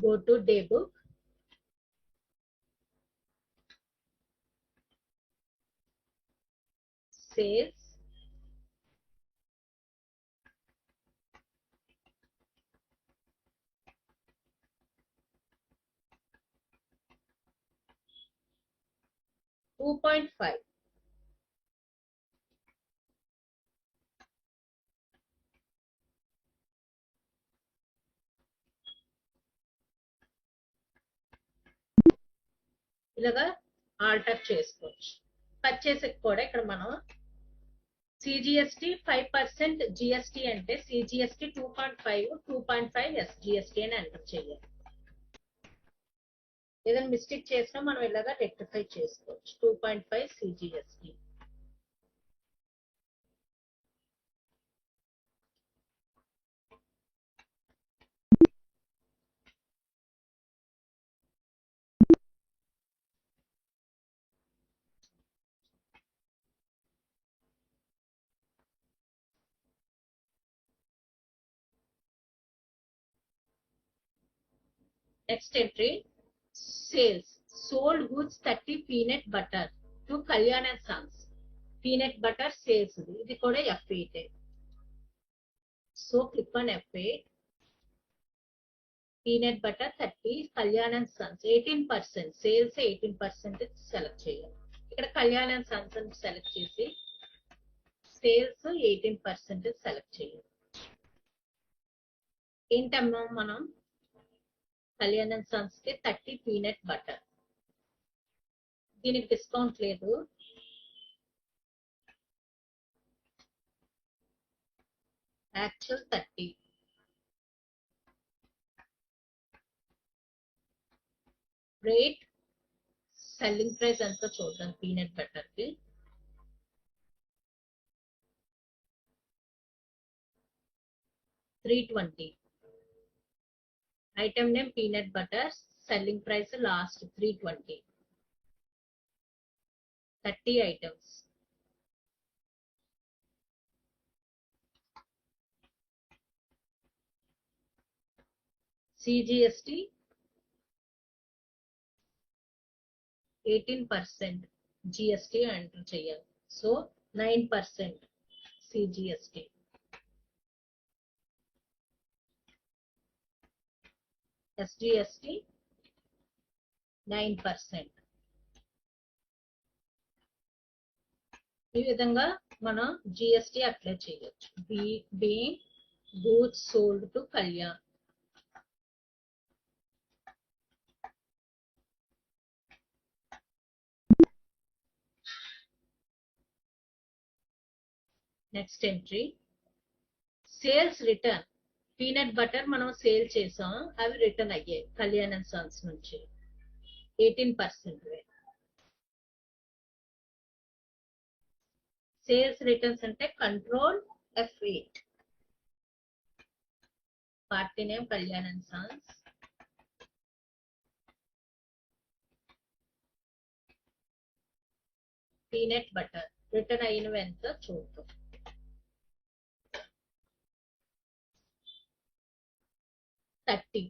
go to day book, sales, $2.5. ఇలాగా ఆల్టర్ చేసుకోవచ్చు. పర్చేస్ కూడా ఇక్కడ మనం సిజిఎస్టి 5% జిఎస్టి అంటే సిజిఎస్టి 2.5 ఎస్జిఎస్టి అని ఎంటర్ చేయాలి. ఏదైనా మిస్టేక్ చేసినా మనం ఇలాగా రెక్టిఫై చేసుకోవచ్చు. 2.5 CGST. Next entry, sales. Sold goods 30 peanut butter to Kalyan and Sons. Peanut butter sales. ఇది కూడా F8. So click on F8. Peanut butter 30, Kalyan and Sons 18%. Sales 18% select చేయాలి. ఇక్కడ Kalyan and Sons అని select చేసి sales 18% select చేయాలి. ఏంటమ్మా మనం Kalyan and Sons కి 30 పీనట్ బటర్, దీనికి డిస్కౌంట్ లేదు. యాక్చువల్ 30. రేట్ సెల్లింగ్ ప్రైస్ ఎంత చూద్దాం. పీనట్ బటర్ కి 320. Item name peanut butter, selling price last 320. 30 items. CGST 18%, GST enter చేయాలి. So 9% CGST. ఎస్జిఎస్టి 9%. ఈ విధంగా మనం జిఎస్టి అప్లై చేయొచ్చు. Being goods sold to Kalyan. Next entry, sales return. Peanut butter మనం sale చేసాం, అవి రిటర్న్ అయ్యాయి కళ్యాణ్ అండ్ సన్స్ నుంచి 18%. సేల్స్ రిటర్న్స్ అంటే control F8. Party name Kalyan and Sons. Peanut butter return అయినవి ఎంత చూద్దాం. 30.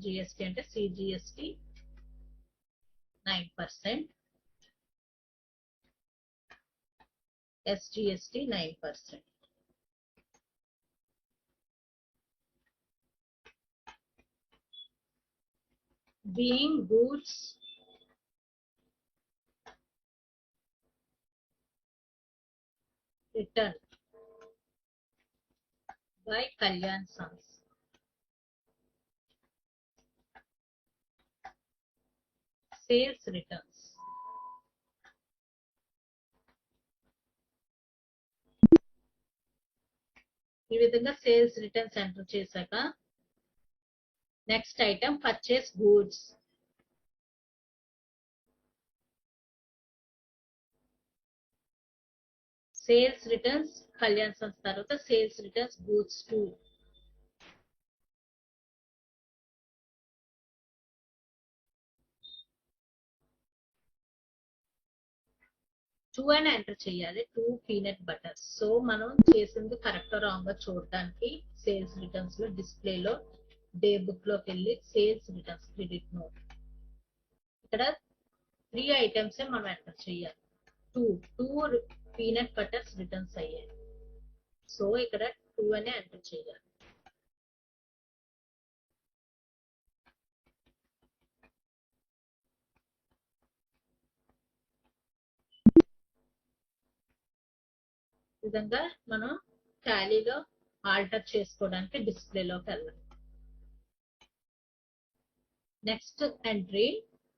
జిఎస్టి అంటే CGST 9%, SGST 9%. being goods returned by Kalyan Sons. Sales returns. ఈ విధంగా సేల్స్ రిటర్న్స్ ఎంటర్ చేశాక next item purchase goods. Sales returns Kalyan Sons తర్వాత sales returns goods 2 అని enter చేయాలి. 2 పీనట్ బటర్. సో మనం చేసింది కరెక్ట్ రాంగ్ చూడడానికి సేల్స్ రిటర్న్స్ లో డిస్ప్లేలో డే బుక్ లోకి వెళ్ళి సేల్స్ రిటర్న్స్ క్రెడిట్ నోట్, ఇక్కడ 3 ఐటమ్స్ మనం ఎంటర్ చేయాలి. 2 పీనట్ బటర్స్ రిటర్న్స్ అయ్యాయి. సో ఇక్కడ 2 అనే ఎంటర్ చేయాలి. విధంగా మనం టాలీలో ఆల్టర్ చేసుకోవడానికి డిస్ప్లేలోకి వెళ్ళాలి. Next entry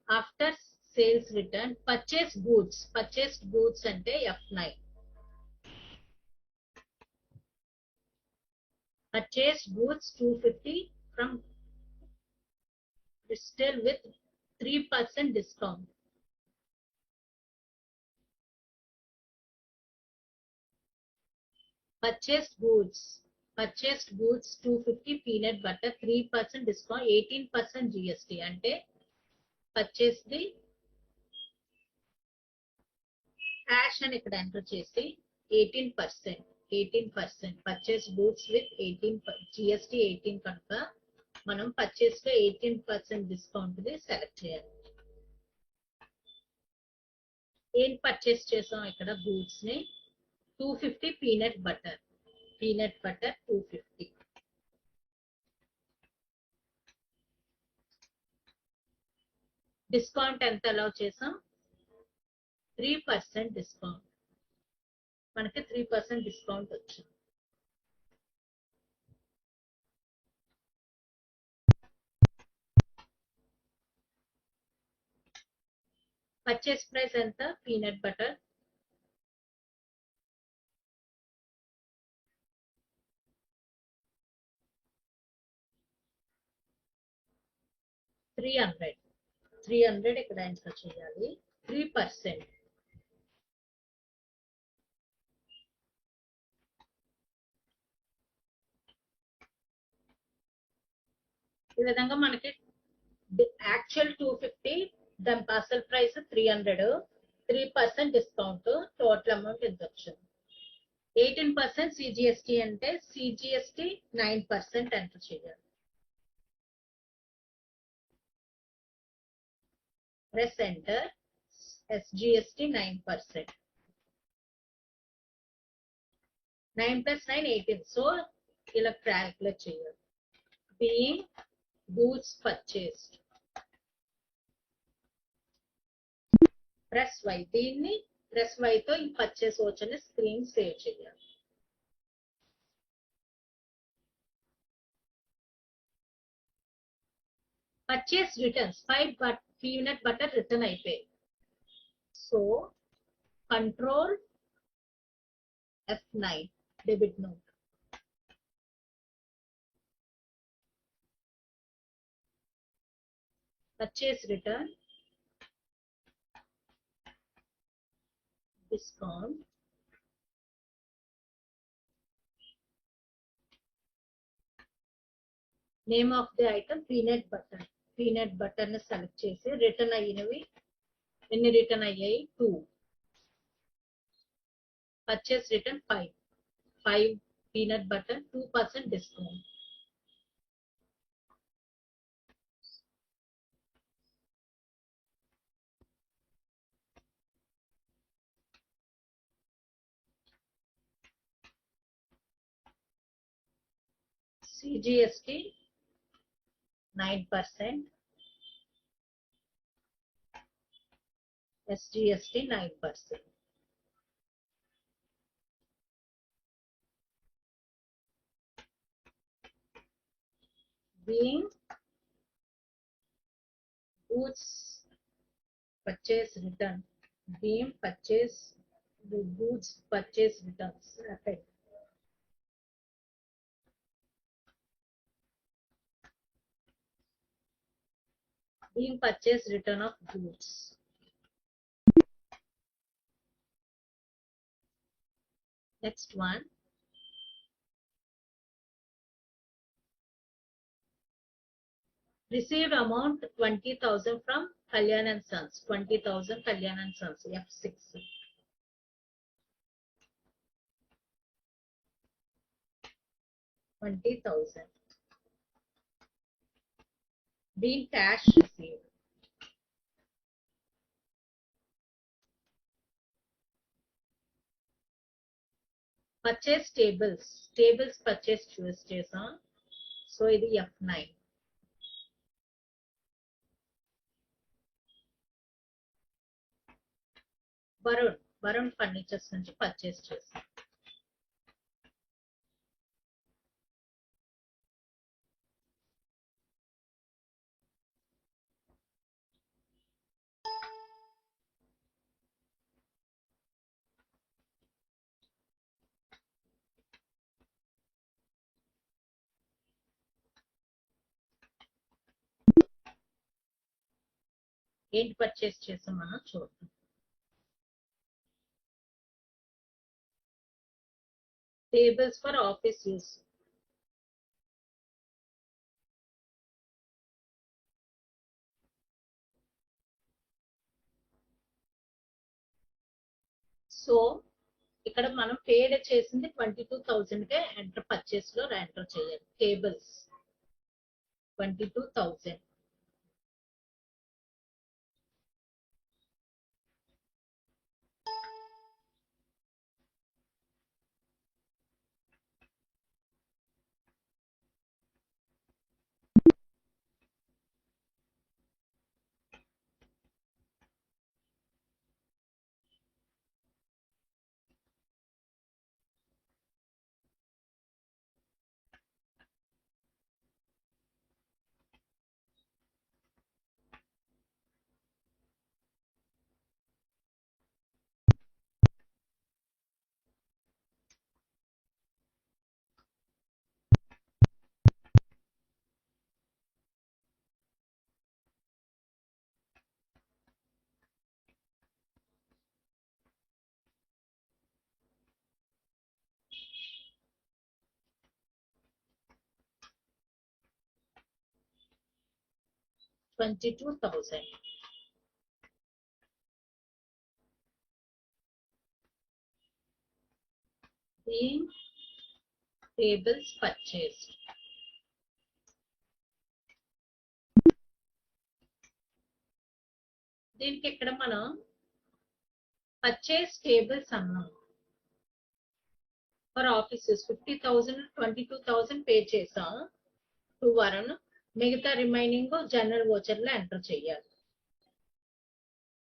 after sales return purchase goods. Purchased goods అంటే F9. Purchased goods 250 from Bristol with 3% discount. Purchased goods 250 peanut butter 3% discount 18% GST అంటే పర్చేస్ ది క్యాష్ అని ఇక్కడ ఎంటర్ చేసి 18% పర్చేస్ గూడ్స్ విత్ 18 GST 18 కనుక మనం purchase లో 18% discount the select చేయాలి. ఏం పర్చేస్ చేసాం ఇక్కడ గూడ్స్ ని 250 పీనట్ బటర్ 250. డిస్కౌంట్ ఎంత అలౌ చేసాం 3% డిస్కౌంట్. మనకి 3% డిస్కౌంట్ వచ్చింది. పర్చేస్ ప్రైస్ ఎంత పీనట్ బటర్ 300 ఇక్కడ ఎంటర్ చేయాలి. 3% ఈ విధంగా మనకి యాక్చువల్ 250 దాని parcel price 300 3% discount total amount ఎంత వచ్చింది. 18% CGST అంటే CGST 9% ఎంటర్ చేయాలి. Press enter. SGST 9%. 9 + 9 18. సో ఇలా క్యాల్కులేట్ చేయాలి. Being goods purchased press Y. దీన్ని ప్రెస్ Y తో ఈ పర్చేస్ వచ్చని స్క్రీన్ సేవ్ చేయాలి. Purchase returns 5 peanut butter return అయిపోయి. So control F9 debit note. Purchase return discount name of the item peanut butter ని select చేసి return అయినవి ఎన్ని రిటర్న్ అయ్యాయి 2. Purchase return 5 peanut butter 2% discount. CGST 9%. SGST 9%. Being goods purchase return. Being purchase the goods purchase returns. Effect. Being purchase return of goods. Next one. Received amount 20,000 from Kalyan and Sons. 20,000 Kalyan and Sons. F6. $20,000. Being cash received. Purchase tables purchase choose చేసాం. So ఇది F9. Varun furnitures నుంచి purchase చేసాం. ఏంటి purchase చేసాం మనం చూద్దాం. Tables for office use. So ఇక్కడ మనం పేడ్ చేసింది 22,000 కే ఎంటర్ పర్చేస్ లో ఎంటర్ చేయాలి. టేబుల్స్ 22,000. $22,000. Being tables purchased. దీనికి ఇక్కడ మనం పర్చేస్ టేబుల్స్ అన్నాం. ఫర్ ఆఫీసెస్ 50,000 22,000 పే చేసాం టు వరుణ్. మిగతా రిమైనింగ్ జనరల్ వోచర్ లో ఎంటర్ చేయాలి.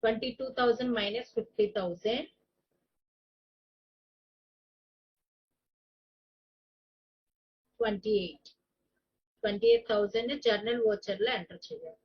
22,000 మైనస్ 50,000 28,000 జర్నల్ వోచర్ లో ఎంటర్ చేయాలి.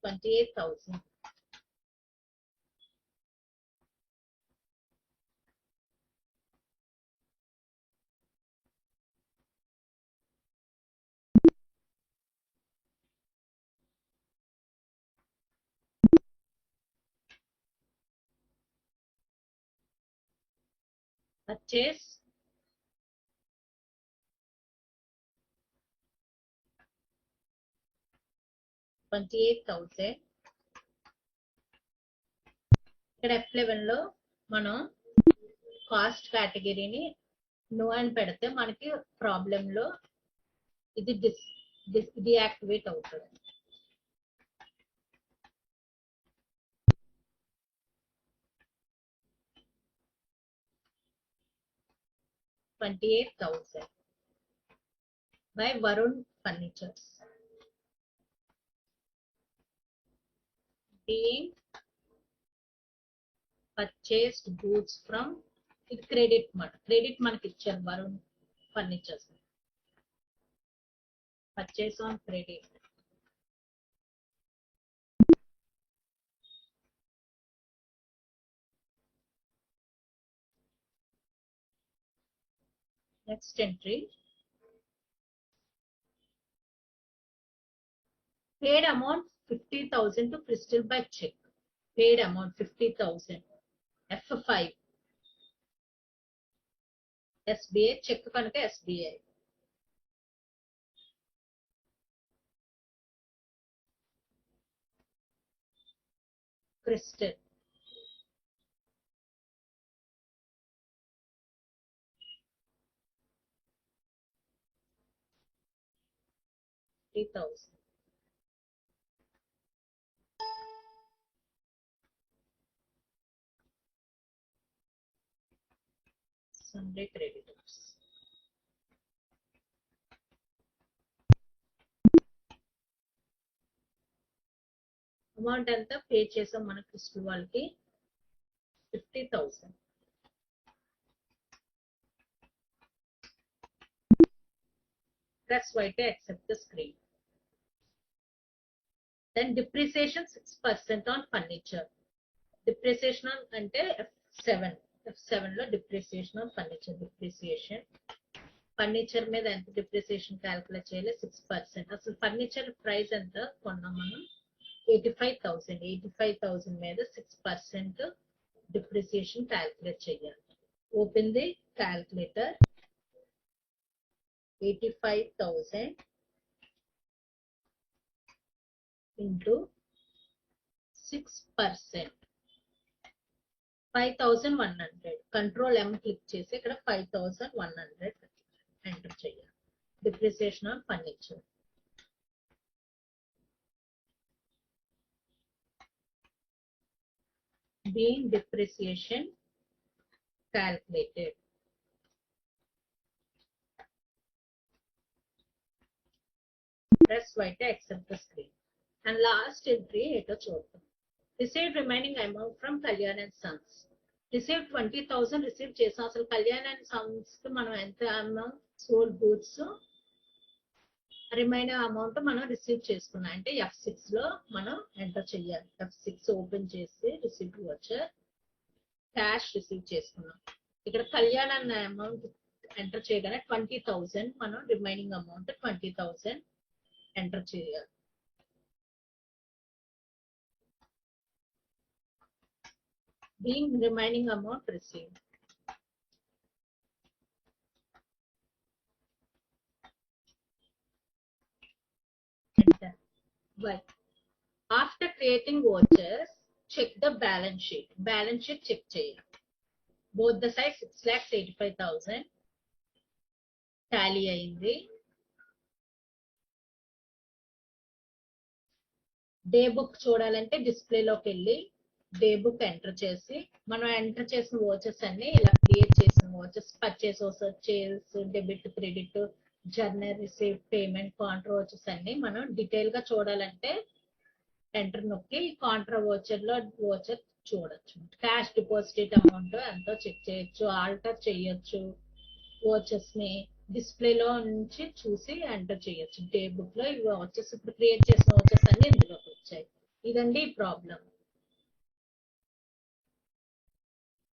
$28,000. Purchase $28,000. ఇక్కడ F11 లో మనం కాస్ట్ కేటగిరీని నో అని పెడితే మనకి ప్రాబ్లం లో ఇది డియాక్టివేట్ అవుతుంది. $28,000 by Varun Furnitures. Being purchased goods from ఇది క్రెడిట్ మనకి ఇచ్చారు Varun furnitures. Purchase on credit. Next entry paid amount 50,000 to Crystal by check. Paid amount 50,000. F5 SBI check కనుక SBI. Crystal $3,000. Sunday creditors. Amount ఎంత pay చేసాం మన crystal వాళ్ళకి 50,000. Press Y to accept the screen. Then depreciation 6% on furniture. Depreciation అంటే F7 లో depreciation on furniture. Furniture మీద ఎంత depreciation calculate చేయాలి 6%. అసలు ఫర్నిచర్ ప్రైస్ ఎంత కొన్నాం మనం 85,000 మీద 6% డిప్రిసియేషన్ క్యాలిక్యులేట్ చేయాలి. Open the calculator. 85,000 into 6%, 5,100. Control M click చేసి ఇక్కడ 5,100 ఎంటర్ చేయాలి. Depreciation on furniture. Being depreciation calculated. Press Y to accept the screen. And last entry eto చూద్దాం. Received remaining amount from Kalyan and Sons. Received 20,000 receive చేసాం. అసలు Kalyan and Sons కి మనం ఎంత amount sold goods remaining amount మనం receive చేసుకున్నాం. అంటే F6 లో మనం ఎంటర్ చేయాలి. F6 ఓపెన్ చేసి రిసీవ్ వచ్చర్ క్యాష్ రిసీవ్ చేసుకున్నాం. ఇక్కడ కళ్యాణ్ అన్న అమౌంట్ ఎంటర్ చేయగానే 20,000 మనం రిమైనింగ్ అమౌంట్ 20,000 ఎంటర్ చేయాలి. Being remaining amount received. Enter. Y. After creating vouchers, check the balance sheet. Balance sheet check చేయాలి. Both the sides 6,85,000 టాలీ అయింది. Day book చూడాలంటే డిస్ప్లేలోకి వెళ్ళి డే బుక్ ఎంటర్ చేసి మనం ఎంటర్ చేసిన వాచెస్ అన్ని ఇలా క్రియేట్ చేసిన watches purchase sales debit credit journal receive payment Contra watches అన్ని మనం డీటెయిల్ గా చూడాలంటే ఎంటర్ నొక్కి కాంట్రా వాచర్ లో వాచర్ చూడొచ్చు. క్యాష్ డిపాజిట్ అమౌంట్ ఎంతో చెక్ చేయొచ్చు, ఆల్టర్ చేయొచ్చు. వాచెస్ ని డిస్ప్లేలో నుంచి చూసి ఎంటర్ చేయొచ్చు. డే బుక్ లో ఇవి వాచెస్ ఇప్పుడు క్రియేట్ చేసిన వాచెస్ అన్ని ఇందులోకి వచ్చాయి. ఇదండి ప్రాబ్లం.